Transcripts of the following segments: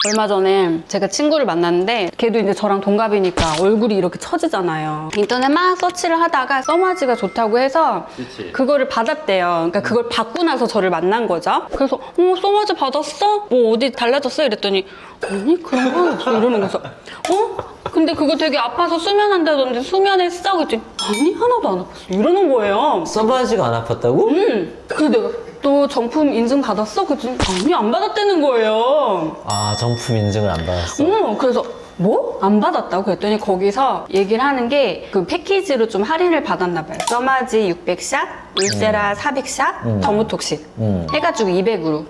얼마 전에 제가 친구를 만났는데 걔도 이제 저랑 동갑이니까 얼굴이 이렇게 처지잖아요. 인터넷 막 서치를 하다가 써마지가 좋다고 해서 그치. 그거를 받았대요. 그러니까 그걸 받고 나서 저를 만난 거죠. 그래서 써마지 받았어? 뭐 어디 달라졌어? 이랬더니 아니 그런 건 없어 이러는 거죠. 근데 그거 되게 아파서 수면한다던데 수면했어? 그랬더니 아니 하나도 안 아팠어 이러는 거예요. 써바지가 안 아팠다고? 그래서 내가 또 정품 인증 받았어? 그랬더니 아니 안 받았다는 거예요. 아, 정품 인증을 안 받았어. 그래서 뭐? 안 받았다고? 그랬더니 거기서 얘기를 하는 게 그 패키지로 좀 할인을 받았나 봐요. 써마지 600샷, 울세라 400샷, 더무톡신 해가지고 200으로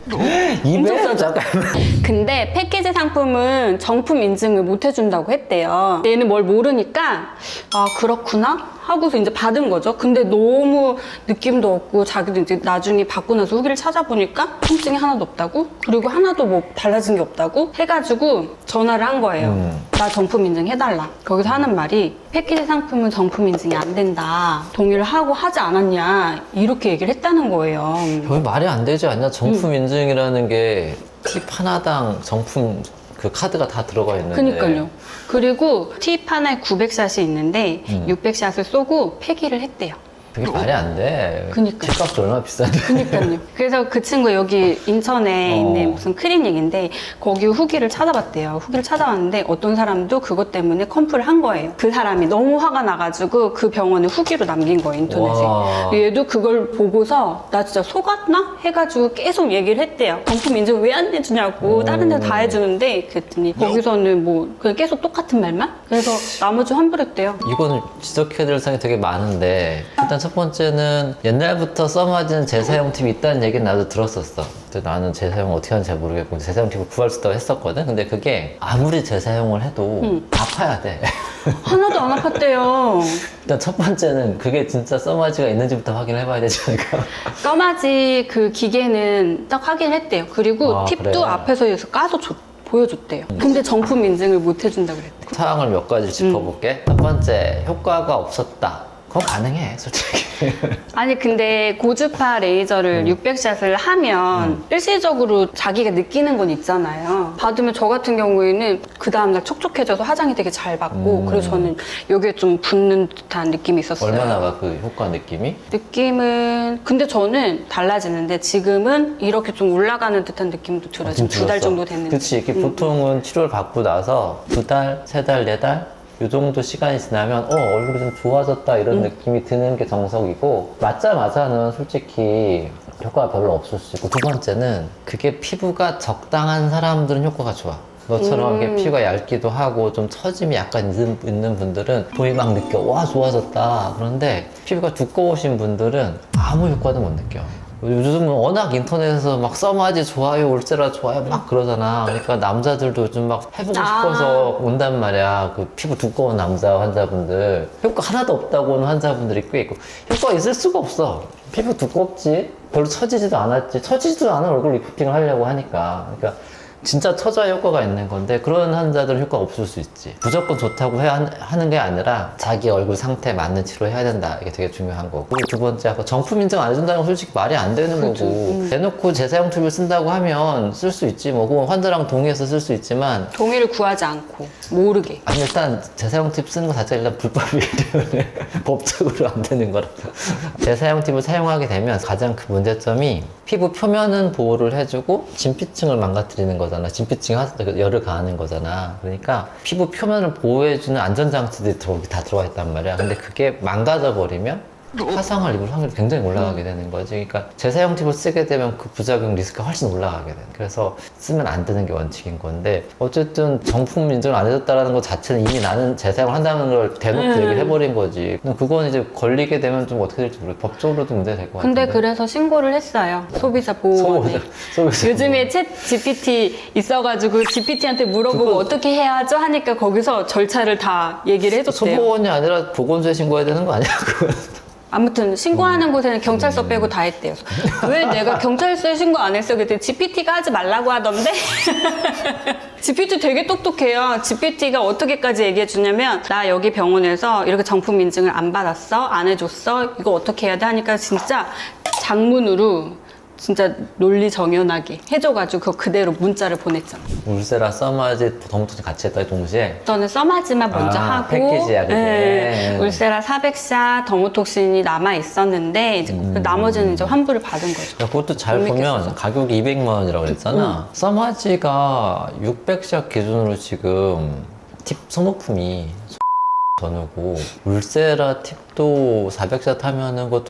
200? 잠깐만. 근데 패키지 상품은 정품 인증을 못 해준다고 했대요. 얘는 뭘 모르니까 아 그렇구나 하고서 이제 받은 거죠. 근데 너무 느낌도 없고 자기도 이제 나중에 받고 나서 후기를 찾아보니까 통증이 하나도 없다고, 그리고 하나도 뭐 달라진 게 없다고 해가지고 전화를 한 거예요. 나 정품 인증 해달라. 거기서 하는 말이 패키지 상품은 정품 인증이 안 된다, 동의를 하고 하지 않았냐 이렇게 얘기를 했다는 거예요. 거의 말이 안 되지 않냐? 정품 인증이라는 게 팁 하나당 정품 그 카드가 다 들어가 있는데. 그니까요. 그리고 팁 하나에 900샷이 있는데 600샷을 쏘고 폐기를 했대요. 그게 말이 안 돼. 그니까요. 팁값이 얼마나 비싼데. 그니까요. 그래서 그 친구 여기 인천에 있는 무슨 클리닉인데 거기 후기를 찾아봤대요. 후기를 찾아봤는데 어떤 사람도 그것 때문에 컴플을 한 거예요. 그 사람이 너무 화가 나가지고 그 병원에 후기로 남긴 거예요, 인터넷에. 와. 얘도 그걸 보고서 나 진짜 속았나? 해가지고 계속 얘기를 했대요. 정품 인증 왜 안 해주냐고. 다른 데 다 해주는데 그랬더니 거기서는 뭐 그냥 계속 똑같은 말만? 그래서 나머지 환불했대요. 이거는 지적해야 될 사항이 되게 많은데, 일단 첫 번째는 옛날부터 써마지는 재사용 팁이 있다는 얘기는 나도 들었었어. 근데 나는 재사용 어떻게 하는지 잘 모르겠고 재사용 팁을 구할 수 있다고 했었거든. 근데 그게 아무리 재사용을 해도 아파야 돼. 하나도 안 아팠대요. 일단 첫 번째는 그게 진짜 써마지가 있는지부터 확인을 해봐야 되지 않을까? 써마지 그 기계는 딱 확인을 했대요. 그리고 아, 팁도 그래? 앞에서 까서 보여줬대요. 근데 정품 인증을 못 해준다고 그랬대. 사항을 몇 가지 짚어볼게. 첫 번째, 효과가 없었다. 그건 가능해, 솔직히. 아니 근데 고주파 레이저를 600샷을 하면 일시적으로 자기가 느끼는 건 있잖아요. 받으면 저 같은 경우에는 그 다음날 촉촉해져서 화장이 되게 잘 받고 그래서 저는 여기에 좀 붓는 듯한 느낌이 있었어요. 얼마나 가, 그 효과 느낌이? 느낌은 근데 저는 달라지는데 지금은 이렇게 좀 올라가는 듯한 느낌도 들어요. 지금 2달 정도 됐는데. 그치, 이렇게 보통은 치료를 받고 나서 2달, 3달, 4달? 이 정도 시간이 지나면 얼굴이 좀 좋아졌다 이런 느낌이 드는 게 정석이고, 맞자마자는 솔직히 효과가 별로 없을 수 있고, 두 번째는 그게 피부가 적당한 사람들은 효과가 좋아. 너처럼 이렇게 피부가 얇기도 하고 좀 처짐이 약간 있는 분들은 도이 막 느껴. 와, 좋아졌다. 그런데 피부가 두꺼우신 분들은 아무 효과도 못 느껴. 요즘은 워낙 인터넷에서 막 써마지 좋아요, 울세라 좋아요 막 그러잖아. 그러니까 남자들도 요즘 막 해보고 싶어서 온단 말이야. 그 피부 두꺼운 남자 환자분들. 효과 하나도 없다고 하는 환자분들이 꽤 있고. 효과가 있을 수가 없어. 피부 두껍지? 별로 처지지도 않았지. 처지지도 않은 얼굴 리프팅을 하려고 하니까. 그러니까 진짜 처져야 효과가 있는 건데 그런 환자들은 효과가 없을 수 있지. 무조건 좋다고 하는 게 아니라 자기 얼굴 상태에 맞는 치료를 해야 된다. 이게 되게 중요한 거고. 그리고 두 번째, 정품 인증 안 해준다는 건 솔직히 말이 안 되는 거고. 대놓고 재사용 팁을 쓴다고 하면 쓸 수 있지. 뭐 그건 환자랑 동의해서 쓸 수 있지만 동의를 구하지 않고 모르게. 아니 일단 재사용 팁 쓰는 거 자체가 일단 불법이기 때문에 법적으로 안 되는 거라서. 재사용 팁을 사용하게 되면 가장 큰 문제점이 피부 표면은 보호를 해주고 진피층을 망가뜨리는 거잖아. 진피층이 열을 가하는 거잖아. 그러니까 피부 표면을 보호해주는 안전장치들이 다 들어가 있단 말이야. 근데 그게 망가져 버리면 화상을 입을 확률이 굉장히 올라가게 되는 거지. 그러니까 재사용 팁을 쓰게 되면 그 부작용 리스크가 훨씬 올라가게 돼. 그래서 쓰면 안 되는 게 원칙인 건데, 어쨌든 정품 인증을 안 해줬다는 것 자체는 이미 나는 재사용을 한다는 걸 대놓고 얘기를 해버린 거지. 그건 이제 걸리게 되면 좀 어떻게 될지 모르겠어. 법적으로도 문제가 될 것 같은데. 근데 그래서 신고를 했어요. 소비자 보호원에. 요즘에 챗 GPT 있어가지고 GPT한테 물어보고 어떻게 해야죠 하니까 거기서 절차를 다 얘기를 해줬대요. 소보원이 아니라 보건소에 신고해야 되는 거 아니야? 그건. 아무튼 신고하는 곳에는 경찰서 빼고 다 했대요. 왜 내가 경찰서에 신고 안 했어? 그랬더니 GPT가 하지 말라고 하던데? GPT 되게 똑똑해요. GPT가 어떻게까지 얘기해 주냐면 나 여기 병원에서 이렇게 정품 인증을 안 받았어? 안 해줬어? 이거 어떻게 해야 돼? 하니까 진짜 장문으로 진짜 논리정연하게 해줘가지고 그거 그대로 문자를 보냈죠. 울세라 써마지 더모톡신 같이 했다 동시에. 저는 써마지만 먼저 아, 하고 패키지야, 그게. 네, 울세라 400샷 더모톡신이 남아 있었는데 이제 나머지는 이제 환불을 받은 거죠. 야, 그것도 잘 못 보면 믿겠어서. 가격이 200만 원이라고 그랬잖아. 써마지가 600샷 기준으로 지금 팁 소모품이 전후고 울세라 팁도 400샷 하면은 그것도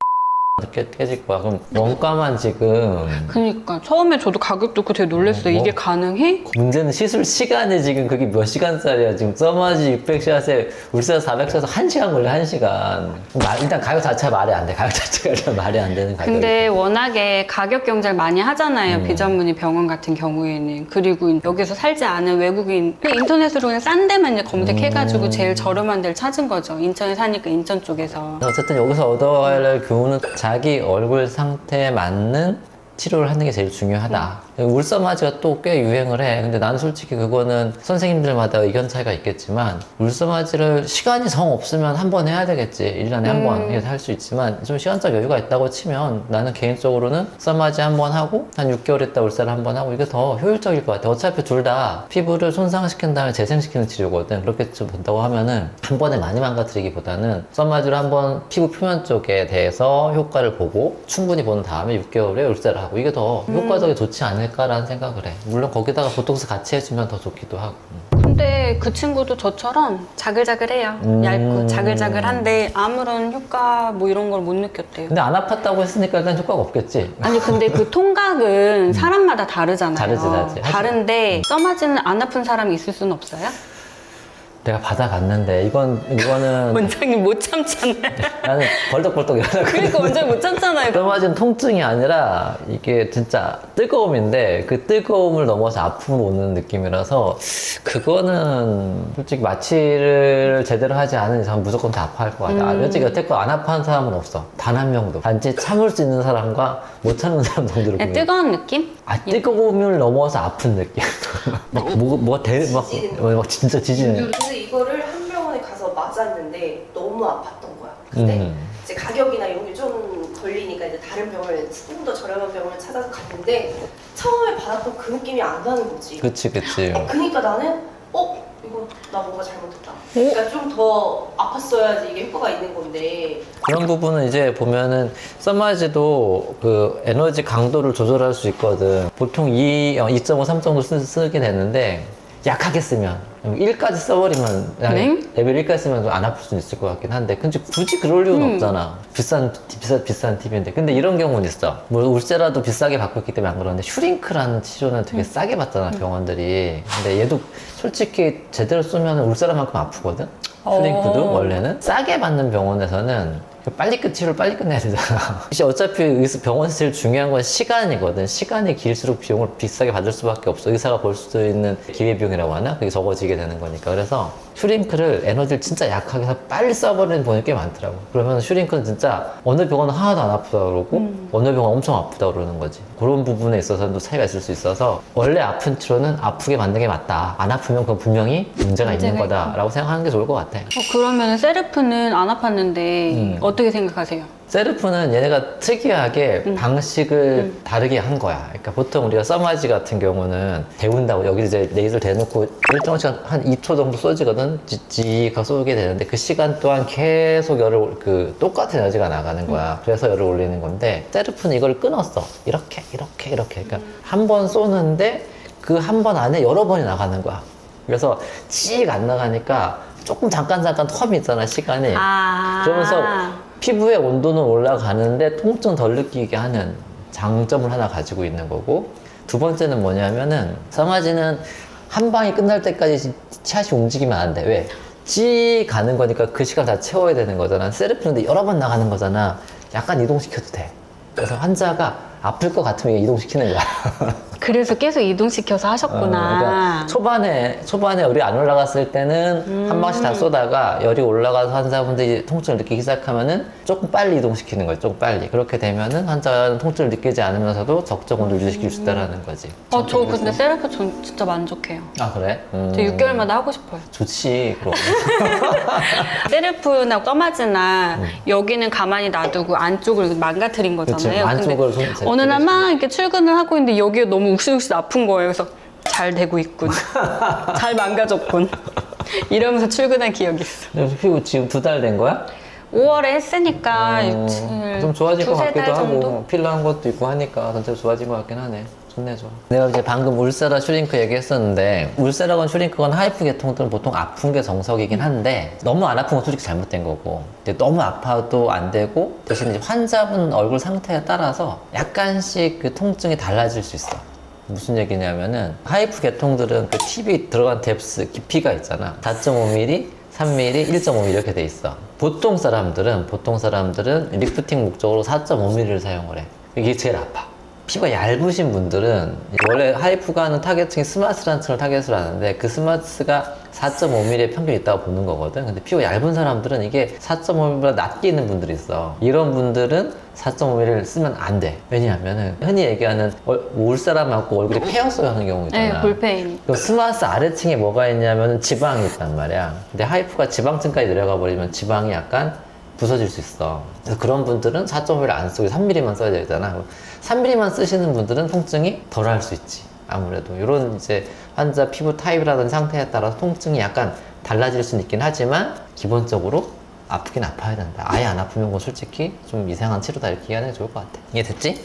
깨질 거야. 그럼 원가만 지금 그러니까 처음에 저도 가격 듣고 되게 놀랐어요. 뭐? 이게 가능해? 문제는 시술 시간이 지금 그게 몇 시간짜리야. 지금 써마지 600샷에 울세라 400샷에 1시간 걸려. 1시간. 일단 가격 자체가 말이 안 돼. 가격 자체가 일단 말이 안 되는 가격이. 근데 워낙에 가격 경쟁을 많이 하잖아요. 비전문의 병원 같은 경우에는. 그리고 여기서 살지 않은 외국인 그냥 인터넷으로 그냥 싼 데만 이제 검색해가지고 제일 저렴한 데를 찾은 거죠. 인천에 사니까 인천 쪽에서. 어쨌든 여기서 얻어야 할 교훈은 자기 얼굴 상태에 맞는 치료를 하는 게 제일 중요하다. 울서마지가 또 꽤 유행을 해. 근데 나는 솔직히 그거는 선생님들마다 의견 차이가 있겠지만 울서마지를 시간이 정 없으면 한 번 해야 되겠지. 1년에 한 번 해서 할 수 있지만 좀 시간적 여유가 있다고 치면 나는 개인적으로는 써마지 한 번 하고 한 6개월 있다 울사를 한 번 하고 이게 더 효율적일 것 같아. 어차피 둘 다 피부를 손상시킨 다음에 재생시키는 치료거든. 그렇게 좀 본다고 하면은 한 번에 많이 망가뜨리기보다는 써마지를 한번 피부 표면 쪽에 대해서 효과를 보고 충분히 본 다음에 6개월에 울사를 하고 이게 더 효과적이 좋지 않을까라는 생각을 해. 물론 거기다가 보톡스 같이 해주면 더 좋기도 하고. 근데 그 친구도 저처럼 자글자글해요. 얇고 자글자글한데 아무런 효과 뭐 이런 걸 못 느꼈대요. 근데 안 아팠다고 했으니까 일단 효과가 없겠지. 아니 근데 그 통각은 사람마다 다르잖아요. 다르지. 다른데 써마지는 안 아픈 사람이 있을 수는 없어요? 내가 받아봤는데 이거는 원장님 못 참잖아요. 나는 벌떡벌떡 일어나거든. 그러니까 원장님 못 참잖아요. 써마지는 통증이 아니라 이게 진짜 뜨거움인데 그 뜨거움을 넘어서 아픔으로 오는 느낌이라서 그거는 솔직히 마취를 제대로 하지 않은 이상 무조건 다 아파할 것 같아. 솔직히 여태껏 안 아파하는 사람은 없어. 단 한 명도. 단지 참을 수 있는 사람과 못 참는 사람 정도로 보면. 뜨거운 느낌? 뜨거움을 넘어서 아픈 느낌. 막 진짜 지지네. 그래서 이거를 한 병원에 가서 맞았는데 너무 아팠던 거야. 근데 이제 가격이나 이런 게 좀 걸리니까 이제 다른 병원을 좀 더 저렴한 병원을 찾아서 갔는데 처음에 받았던 그 느낌이 안 나는 거지. 그치. 그러니까 나는 이거 나 뭔가 잘못했다. 그러니까 좀 더 아팠어야지 이게 효과가 있는 건데. 그런 부분은 이제 보면은 써마지도 그 에너지 강도를 조절할 수 있거든. 보통 2.5, 3 정도 쓰게 되는데 약하게 쓰면 1까지 써버리면 네? 레벨 1까지 쓰면 좀 안 아플 수는 있을 것 같긴 한데 근데 굳이 그럴 이유는 없잖아. 비싼 팁인데 근데 이런 경우는 있어. 뭐 울세라도 비싸게 받고 있기 때문에 안 그러는데 슈링크라는 치료는 되게 싸게 받잖아 병원들이. 근데 얘도 솔직히 제대로 쏘면 울세라만큼 아프거든. 슈링크도 원래는 싸게 받는 병원에서는 치료를 빨리 끝내야 되잖아. 어차피 병원에서 제일 중요한 건 시간이거든. 시간이 길수록 비용을 비싸게 받을 수밖에 없어. 의사가 볼 수도 있는 기회비용이라고 하나? 그게 적어지게 되는 거니까. 그래서 슈링크를 에너지를 진짜 약하게 해서 빨리 써버리는 병원이 꽤 많더라고. 그러면 슈링크는 진짜 어느 병원은 하나도 안 아프다 그러고 어느 병원은 엄청 아프다 그러는 거지. 그런 부분에 있어서는 또 차이가 있을 수 있어서 원래 아픈 치료는 아프게 만든 게 맞다. 안 아프면 그건 분명히 문제가 있는 거다라고 생각하는 게 좋을 것 같아. 그러면 세르프는 안 아팠는데 어떻게 생각하세요? 세르프는 얘네가 특이하게 방식을 다르게 한 거야. 그러니까 보통 우리가 써마지 같은 경우는 데운다고 여기 이제 레이저를 대놓고 일정 시간 한 2초 정도 쏘지거든. 지지가 쏘게 되는데 그 시간 동안 계속 똑같은 에너지가 나가는 거야. 그래서 열을 올리는 건데 세르프는 이걸 끊었어. 이렇게. 그러니까 한 번 쏘는데 그 한 번 안에 여러 번이 나가는 거야. 그래서 찌익 안 나가니까 조금 잠깐 텀이 있잖아, 시간이. 그러면서 피부의 온도는 올라가는데 통증 덜 느끼게 하는 장점을 하나 가지고 있는 거고, 두 번째는 뭐냐면은 써마지는 한 방이 끝날 때까지 치아시 움직이면 안 돼. 왜? 찌 가는 거니까 그 시간 다 채워야 되는 거잖아. 세르프인데 여러 번 나가는 거잖아. 약간 이동시켜도 돼. 그래서 환자가 아플 것 같으면 이동시키는 거야. 그래서 계속 이동시켜서 하셨구나. 그러니까 초반에 열이 안 올라갔을 때는 한 방씩 다 쏘다가 열이 올라가서 환자분들이 통증을 느끼기 시작하면은 조금 빨리 이동시키는 거죠. 조금 빨리. 그렇게 되면은 환자는 통증을 느끼지 않으면서도 적정 온도를 유지시킬 수 있다는 거지. 저 근데 세르프 진짜 만족해요. 아, 그래? 저 6개월마다 하고 싶어요. 좋지, 그럼. 세르프나 써마지나 여기는 가만히 놔두고 안쪽을 망가뜨린 그치, 거잖아요. 안쪽을 근데 어느 날 막 이렇게 출근을 하고 있는데 여기가 너무 욱신욱신 아픈 거예요. 그래서 잘 되고 있군. 잘 망가졌군. 이러면서 출근한 기억이 있어. 그래서 피부 지금 2달 된 거야? 5월에 했으니까 좀 좋아질 것 두세 같기도 달 하고 정도? 필러한 것도 있고 하니까 전체로 좋아진 것 같긴 하네. 좋네 좋아. 내가 이제 방금 울세라 슈링크 얘기했었는데 울세라건 슈링크건 하이프 계통들은 보통 아픈 게 정석이긴 한데 너무 안 아픈 건 솔직히 잘못된 거고 근데 너무 아파도 안 되고 대신 이제 환자분 얼굴 상태에 따라서 약간씩 그 통증이 달라질 수 있어. 무슨 얘기냐면은 하이프 계통들은 그 팁이 들어간 뎁스 깊이가 있잖아. 4.5mm, 3mm, 1.5mm 이렇게 돼 있어. 보통 사람들은 리프팅 목적으로 4.5mm를 사용을 해. 이게 제일 아파. 피부가 얇으신 분들은 원래 하이프가 하는 타겟층이 스마스라는 층을 타겟을 하는데 그 스마스가 4.5mm의 평균이 있다고 보는 거거든. 근데 피부가 얇은 사람들은 이게 4.5mm보다 낮게 있는 분들이 있어. 이런 분들은 4.5mm를 쓰면 안 돼. 왜냐하면은 흔히 얘기하는 울사람하고 얼굴이 폐형성 하는 경우 있잖아. 네, 볼페인. 그 스마스 아래층에 뭐가 있냐면 지방이 있단 말이야. 근데 하이프가 지방층까지 내려가 버리면 지방이 약간 부서질 수 있어. 그래서 그런 분들은 4.5mm 안 쓰고 3mm만 써야 되잖아. 3mm만 쓰시는 분들은 통증이 덜 할 수 있지. 아무래도 이런 이제 환자 피부 타입이라든지 상태에 따라서 통증이 약간 달라질 수는 있긴 하지만 기본적으로 아프긴 아파야 된다. 아예 안 아프면 건 솔직히 좀 이상한 치료다 이렇게 얘기하는 게 좋을 것 같아. 이해됐지?